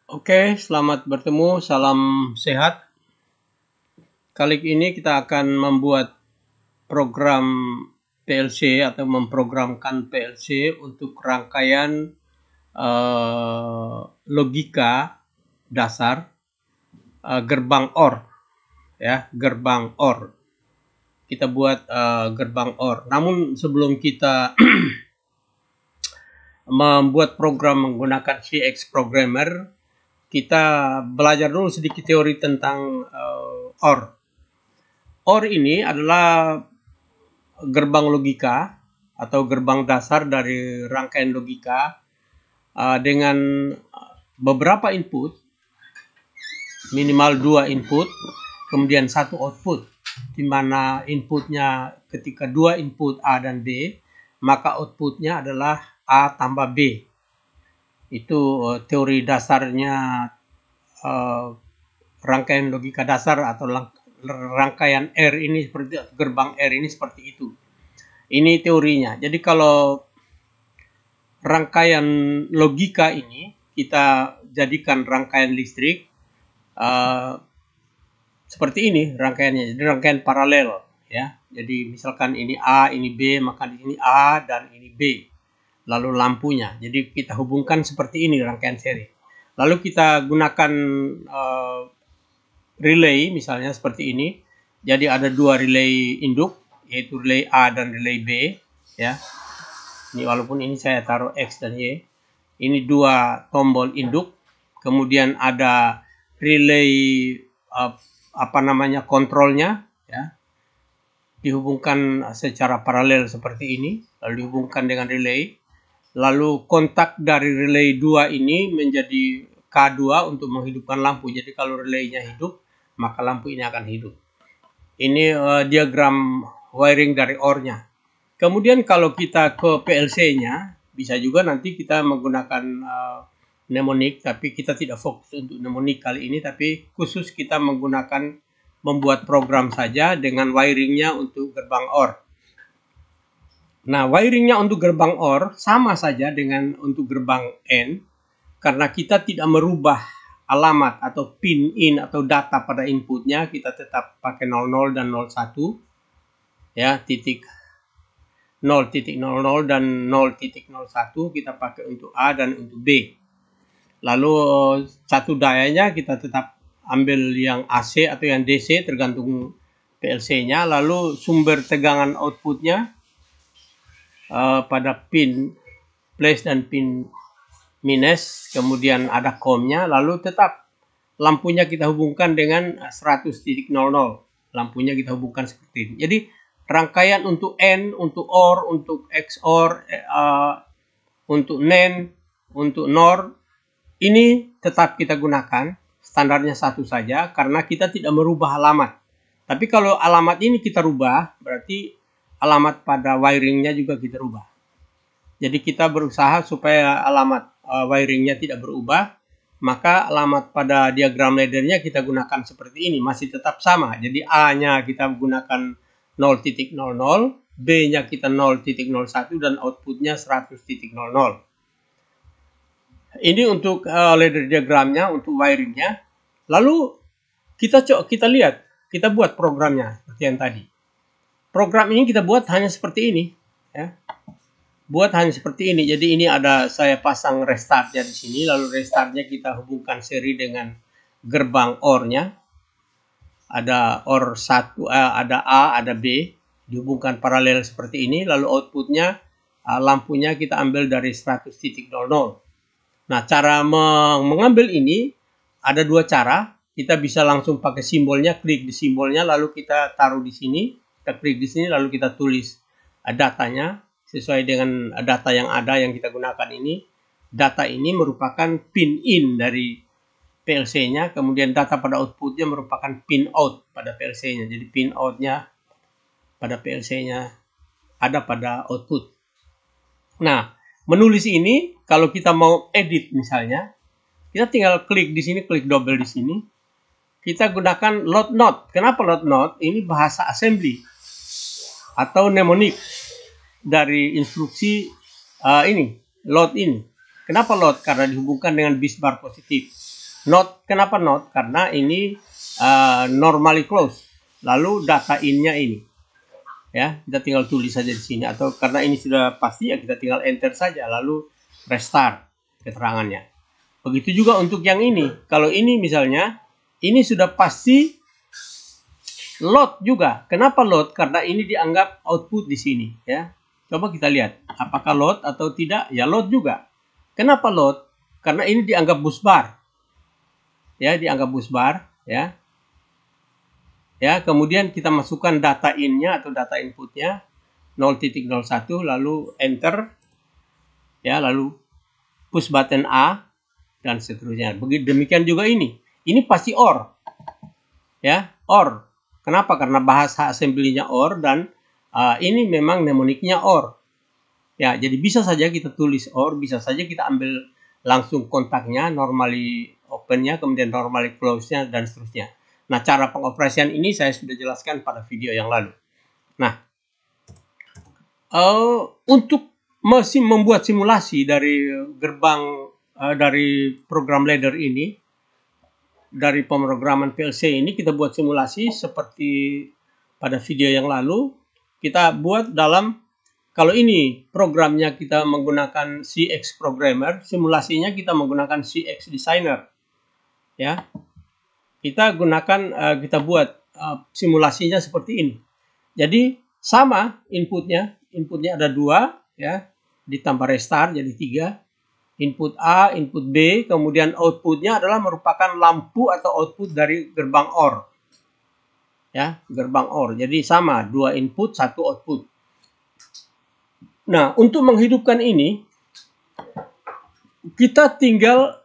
Oke, selamat bertemu, salam sehat. Kali ini kita akan membuat program PLC atau memprogramkan PLC untuk rangkaian logika dasar gerbang OR, ya, gerbang OR. Kita buat gerbang OR. Namun sebelum kita membuat program menggunakan CX Programmer, kita belajar dulu sedikit teori tentang OR. OR ini adalah gerbang logika atau gerbang dasar dari rangkaian logika dengan beberapa input, minimal 2 input, kemudian 1 output, di mana inputnya ketika 2 input A dan B, maka outputnya adalah A tambah B. Itu teori dasarnya rangkaian logika dasar atau rangkaian R ini seperti gerbang R ini seperti itu. Ini teorinya. Jadi kalau rangkaian logika ini kita jadikan rangkaian listrik seperti ini rangkaiannya. Jadi rangkaian paralel, ya. Jadi misalkan ini A, ini B, maka di sini A dan ini B. Lalu lampunya. Jadi kita hubungkan seperti ini rangkaian seri. Lalu kita gunakan relay misalnya seperti ini. Jadi ada 2 relay induk, yaitu relay A dan relay B, ya. Ini walaupun ini saya taruh X dan Y. Ini 2 tombol induk. Kemudian ada relay kontrolnya, ya. Dihubungkan secara paralel seperti ini, lalu dihubungkan dengan relay. Lalu kontak dari relay 2 ini menjadi K2 untuk menghidupkan lampu. Jadi kalau relaynya hidup, maka lampu ini akan hidup. Ini diagram wiring dari OR-nya. Kemudian kalau kita ke PLC-nya, bisa juga nanti kita menggunakan mnemonic, tapi kita tidak fokus untuk mnemonic kali ini, tapi khusus kita menggunakan membuat program saja dengan wiringnya untuk gerbang OR. Nah, wiringnya untuk gerbang OR sama saja dengan untuk gerbang N, karena kita tidak merubah alamat atau pin in atau data pada inputnya, kita tetap pakai 00 dan 01, ya, titik 0.00 dan 0.01 kita pakai untuk A dan untuk B. Lalu satu dayanya kita tetap ambil yang AC atau yang DC tergantung PLC-nya. Lalu sumber tegangan outputnya pada pin plus dan pin minus, kemudian ada COM-nya, lalu tetap lampunya kita hubungkan dengan 100.00. Lampunya kita hubungkan seperti ini. Jadi rangkaian untuk N, untuk OR, untuk XOR, untuk NAND, untuk NOR, ini tetap kita gunakan, standarnya satu saja, karena kita tidak merubah alamat. Tapi kalau alamat ini kita rubah, berarti alamat pada wiringnya juga kita rubah. Jadi kita berusaha supaya alamat wiringnya tidak berubah, maka alamat pada diagram laddernya kita gunakan seperti ini, masih tetap sama. Jadi A-nya kita gunakan 0.00, B-nya kita 0.01 dan outputnya 100.00. Ini untuk ladder diagramnya, untuk wiringnya. Lalu kita lihat, kita buat programnya seperti yang tadi. Program ini kita buat hanya seperti ini, ya. Buat hanya seperti ini. Jadi ini ada saya pasang restartnya di sini, lalu restartnya kita hubungkan seri dengan gerbang OR-nya. Ada OR 1, ada A, ada B, dihubungkan paralel seperti ini, lalu outputnya lampunya kita ambil dari 100.00. Nah, cara mengambil ini ada 2 cara. Kita bisa langsung pakai simbolnya, klik di simbolnya, lalu kita taruh di sini, kita klik di sini, lalu kita tulis datanya sesuai dengan data yang ada yang kita gunakan ini. Data ini merupakan pin in dari PLC-nya, kemudian data pada outputnya merupakan pin out pada PLC-nya. Jadi pin out-nya pada PLC-nya ada pada output. Nah, menulis ini kalau kita mau edit misalnya, kita tinggal klik di sini, klik double di sini. Kita gunakan load note. Kenapa load note? Ini bahasa assembly atau mnemonic dari instruksi ini, load ini. Kenapa load? Karena dihubungkan dengan bus bar positif. Not, kenapa not? Karena ini normally close. Lalu data in-nya ini. Ya, kita tinggal tulis saja di sini, atau karena ini sudah pasti ya kita tinggal enter saja lalu restart keterangannya. Begitu juga untuk yang ini. Kalau ini misalnya ini sudah pasti load juga. Kenapa load? Karena ini dianggap output di sini ya. Coba kita lihat apakah load atau tidak. Ya load juga. Kenapa load? Karena ini dianggap bus bar. Ya, dianggap bus bar ya. Ya, kemudian kita masukkan data in-nya atau data inputnya 0.01 lalu enter ya, lalu push button A dan seterusnya. Begitu demikian juga ini. Ini pasti OR. Ya, OR. Kenapa? Karena bahasa assembly-nya OR dan ini memang mnemoniknya OR. Ya, jadi bisa saja kita tulis OR, bisa saja kita ambil langsung kontaknya, normally open-nya, kemudian normally close-nya dan seterusnya. Nah, cara pengoperasian ini saya sudah jelaskan pada video yang lalu. Nah, untuk membuat simulasi dari gerbang dari program ladder ini, dari pemrograman PLC ini, kita buat simulasi seperti pada video yang lalu. Kita buat dalam, kalau ini programnya kita menggunakan CX Programmer, simulasinya kita menggunakan CX Designer. Ya. Kita buat simulasinya seperti ini. Jadi sama inputnya ada 2 ya, ditambah restart jadi 3. Input A, input B, kemudian outputnya adalah merupakan lampu atau output dari gerbang OR. Ya, gerbang OR. Jadi sama, 2 input, 1 output. Nah, untuk menghidupkan ini kita tinggal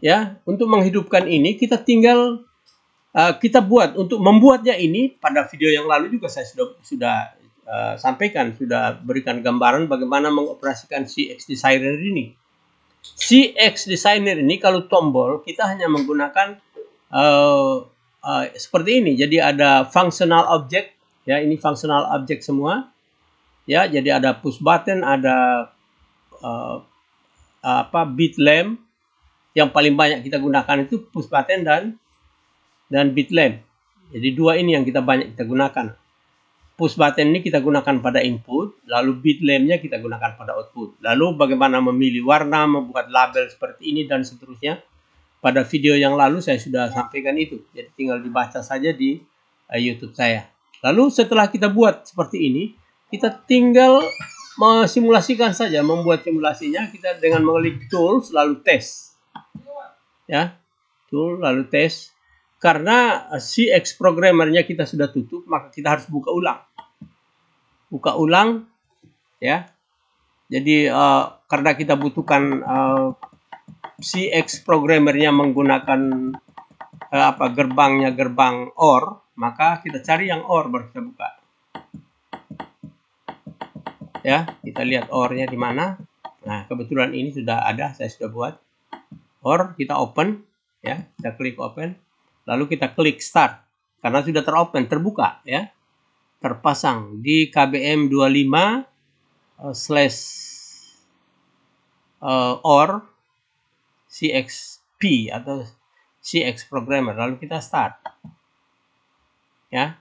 ya, untuk menghidupkan ini kita tinggal kita buat. Untuk membuatnya ini pada video yang lalu juga saya sudah sampaikan, sudah berikan gambaran bagaimana mengoperasikan CX Designer ini. CX Designer ini kalau tombol kita hanya menggunakan seperti ini. Jadi ada functional object ya, ini functional object semua. Ya, jadi ada push button, ada bit lamp. Yang paling banyak kita gunakan itu push button dan bit lamp. Jadi 2 ini yang kita banyak kita gunakan. Push button ini kita gunakan pada input, lalu bit lamp-nya kita gunakan pada output. Lalu bagaimana memilih warna, membuat label seperti ini dan seterusnya. Pada video yang lalu saya sudah sampaikan itu. Jadi tinggal dibaca saja di YouTube saya. Lalu setelah kita buat seperti ini, kita tinggal simulasikan saja, membuat simulasinya kita dengan mengklik tools lalu tes. Ya, tool lalu tes. Karena CX Programmer-nya kita sudah tutup, maka kita harus buka ulang ya. Jadi karena kita butuhkan CX Programmer-nya menggunakan gerbangnya gerbang OR, maka kita cari yang OR baru kita buka. Ya, kita lihat OR-nya di mana. Nah, kebetulan ini sudah ada, saya sudah buat. OR, kita open ya, kita klik open, lalu kita klik start karena sudah teropen, terbuka ya, terpasang di KBM 25/OR CXP atau CX Programmer, lalu kita start ya.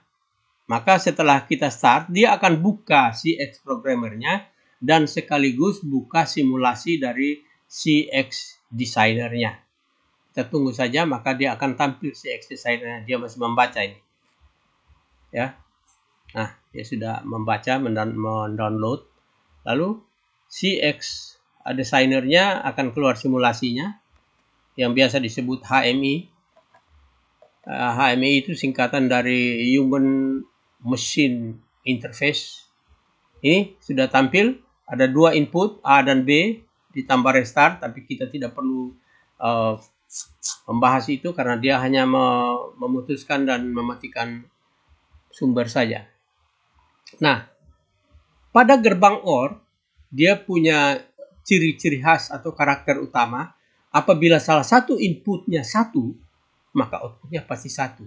Maka setelah kita start, dia akan buka CX Programmer-nya dan sekaligus buka simulasi dari CX Designer-nya. Kita tunggu saja, maka dia akan tampil CX Designer-nya. Dia masih membaca ini. Ya. Nah, dia sudah membaca, mendownload. Lalu CX Designer-nya akan keluar simulasinya yang biasa disebut HMI. HMI itu singkatan dari Human Machine Interface. Ini sudah tampil, ada 2 input A dan B ditambah restart, tapi kita tidak perlu membahas itu karena dia hanya memutuskan dan mematikan sumber saja. Nah, pada gerbang OR dia punya ciri-ciri khas atau karakter utama. Apabila salah satu inputnya 1, maka outputnya pasti 1.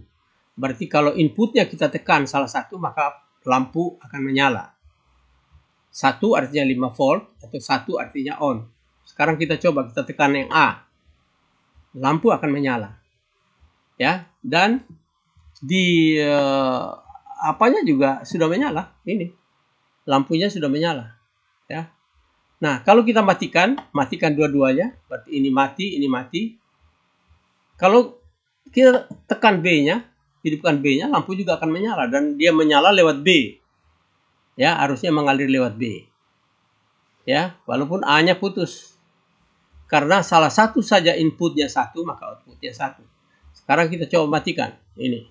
Berarti kalau inputnya kita tekan salah satu, maka lampu akan menyala. 1 artinya 5 volt atau 1 artinya on. Sekarang kita coba, kita tekan yang A. Lampu akan menyala. Ya, dan di apanya juga sudah menyala. Ini. Lampunya sudah menyala. Ya. Nah, kalau kita matikan dua-duanya, berarti ini mati. Kalau kita tekan B-nya, hidupkan B-nya, lampu juga akan menyala dan dia menyala lewat B. Ya, harusnya mengalir lewat B. Ya, walaupun A-nya putus. Karena salah satu saja inputnya 1, maka outputnya 1. Sekarang kita coba matikan. Ini.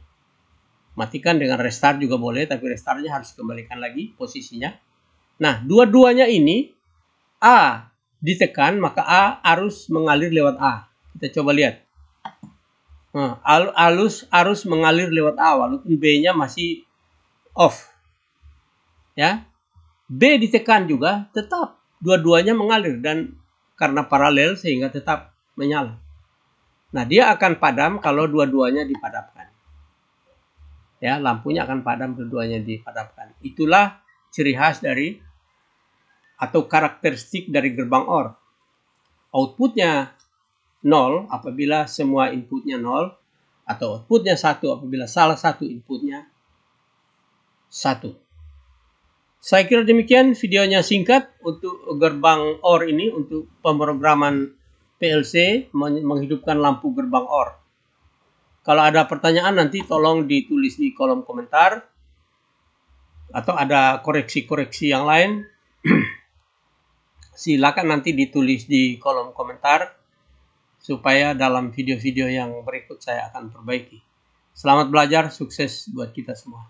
Matikan dengan restart juga boleh, tapi restartnya harus kembalikan lagi posisinya. Nah, dua-duanya ini A ditekan, maka A harus mengalir lewat A. Kita coba lihat. Nah, arus mengalir lewat A, walaupun B-nya masih off. Ya, B ditekan juga, tetap dua-duanya mengalir dan karena paralel sehingga tetap menyala. Nah, dia akan padam kalau dua-duanya dipadamkan. Ya, lampunya akan padam dua-duanya dipadamkan. Itulah ciri khas dari atau karakteristik dari gerbang OR. Outputnya 0 apabila semua inputnya 0, atau outputnya 1 apabila salah satu inputnya 1. Saya kira demikian, videonya singkat untuk gerbang OR ini, untuk pemrograman PLC menghidupkan lampu gerbang OR. Kalau ada pertanyaan nanti tolong ditulis di kolom komentar, atau ada koreksi-koreksi yang lain silakan nanti ditulis di kolom komentar supaya dalam video-video yang berikut saya akan perbaiki. Selamat belajar, sukses buat kita semua.